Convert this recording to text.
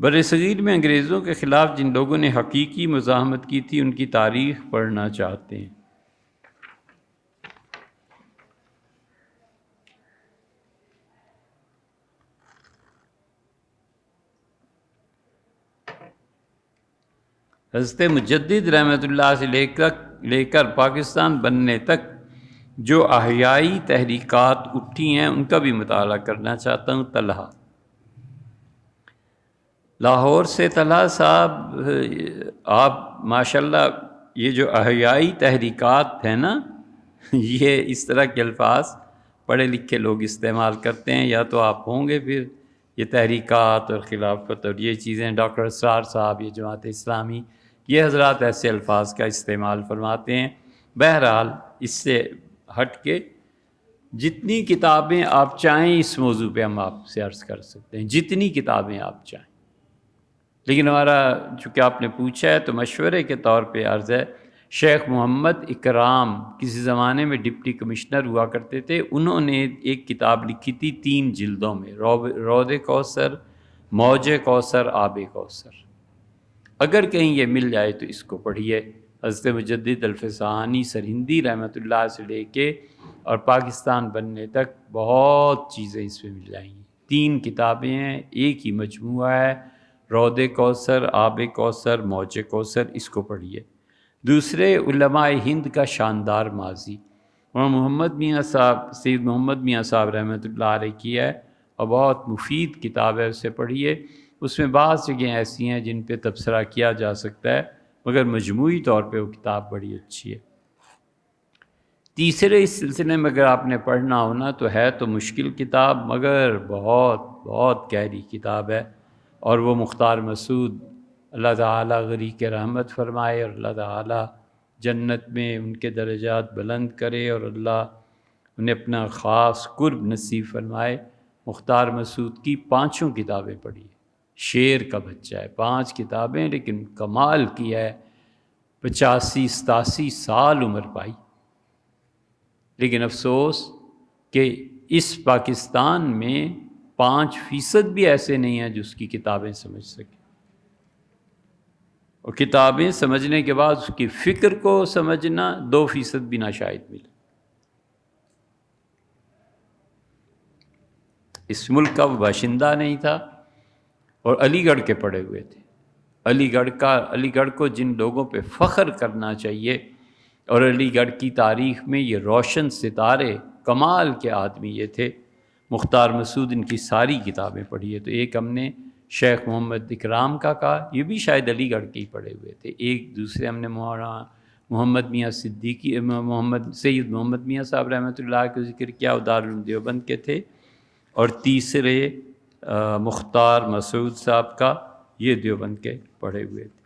برصغیر میں انگریزوں کے خلاف جن لوگوں نے حقیقی مزاحمت کی تھی ان کی تاریخ پڑھنا چاہتے ہیں۔ حضرت مجدد رحمۃ اللہ سے لے کر پاکستان بننے تک جو احیائی تحریکات اٹھی ہیں ان کا بھی مطالعہ کرنا چاہتا ہوں۔ طلحہ، لاہور سے طلحہ صاحب، آپ ماشاءاللہ یہ جو احیائی تحریکات ہیں نا، یہ اس طرح کے الفاظ پڑھے لکھے لوگ استعمال کرتے ہیں، یا تو آپ ہوں گے پھر یہ تحریکات اور خلافت اور یہ چیزیں، ڈاکٹر اسرار صاحب، یہ جماعت اسلامی، یہ حضرات ایسے الفاظ کا استعمال فرماتے ہیں۔ بہرحال اس سے ہٹ کے جتنی کتابیں آپ چاہیں اس موضوع پہ ہم آپ سے عرض کر سکتے ہیں، جتنی کتابیں آپ چاہیں، لیکن ہمارا چونکہ آپ نے پوچھا ہے تو مشورے کے طور پہ عرض ہے، شیخ محمد اکرام کسی زمانے میں ڈپٹی کمشنر ہوا کرتے تھے، انہوں نے ایک کتاب لکھی تھی 3 جلدوں میں، رود کوثر، موج کوثر، آب کوثر۔ اگر کہیں یہ مل جائے تو اس کو پڑھیے۔ حضرت مجدد الفسانی سرہندی رحمۃ اللہ سے لے کے اور پاکستان بننے تک بہت چیزیں اس میں مل جائیں گی۔ 3 کتابیں ہیں، ایک ہی مجموعہ ہے، رود کوثر، آب کوثر، موج کوثر، اس کو پڑھیے۔ دوسرے، علماء ہند کا شاندار ماضی، اور محمد میاں صاحب، سید محمد میاں صاحب رحمۃ اللہ علیہ کی ہے اور بہت مفید کتاب ہے، اسے پڑھیے۔ اس میں بعض جگہیں ایسی ہیں جن پہ تبصرہ کیا جا سکتا ہے، مگر مجموعی طور پہ وہ کتاب بڑی اچھی ہے۔ تیسرے اس سلسلے میں اگر آپ نے پڑھنا ہونا تو ہے تو مشکل کتاب، مگر بہت بہت گہری کتاب ہے، اور وہ مختار مسعود، اللہ تعالیٰ غریق رحمت فرمائے اور اللہ تعالیٰ جنت میں ان کے درجات بلند کرے اور اللہ انہیں اپنا خاص قرب نصیب فرمائے۔ مختار مسعود کی 5 کتابیں پڑھی، شیر کا بچہ ہے، 5 کتابیں، لیکن کمال کیا ہے، 85-87 سال عمر پائی، لیکن افسوس کہ اس پاکستان میں 5% بھی ایسے نہیں ہیں جو اس کی کتابیں سمجھ سکیں، اور کتابیں سمجھنے کے بعد اس کی فکر کو سمجھنا 2% بھی نہ شاید ملے۔ اس ملک کا وہ باشندہ نہیں تھا اور علی گڑھ کے پڑھے ہوئے تھے۔ علی گڑھ کو جن لوگوں پہ فخر کرنا چاہیے، اور علی گڑھ کی تاریخ میں یہ روشن ستارے، کمال کے آدمی یہ تھے۔ مختار مسعود ان کی ساری کتابیں پڑھی ہے، تو ایک ہم نے شیخ محمد اکرام کا کہا، یہ بھی شاید علی گڑھ کے ہی پڑھے ہوئے تھے۔ ایک دوسرے ہم نے محمد میاں صدیقی، سید محمد میاں صاحب رحمۃ اللہ کا ذکر کیا، وہ دارالعلوم دیوبند کے تھے، اور تیسرے مختار مسعود صاحب کا، یہ دیوبند کے پڑھے ہوئے تھے۔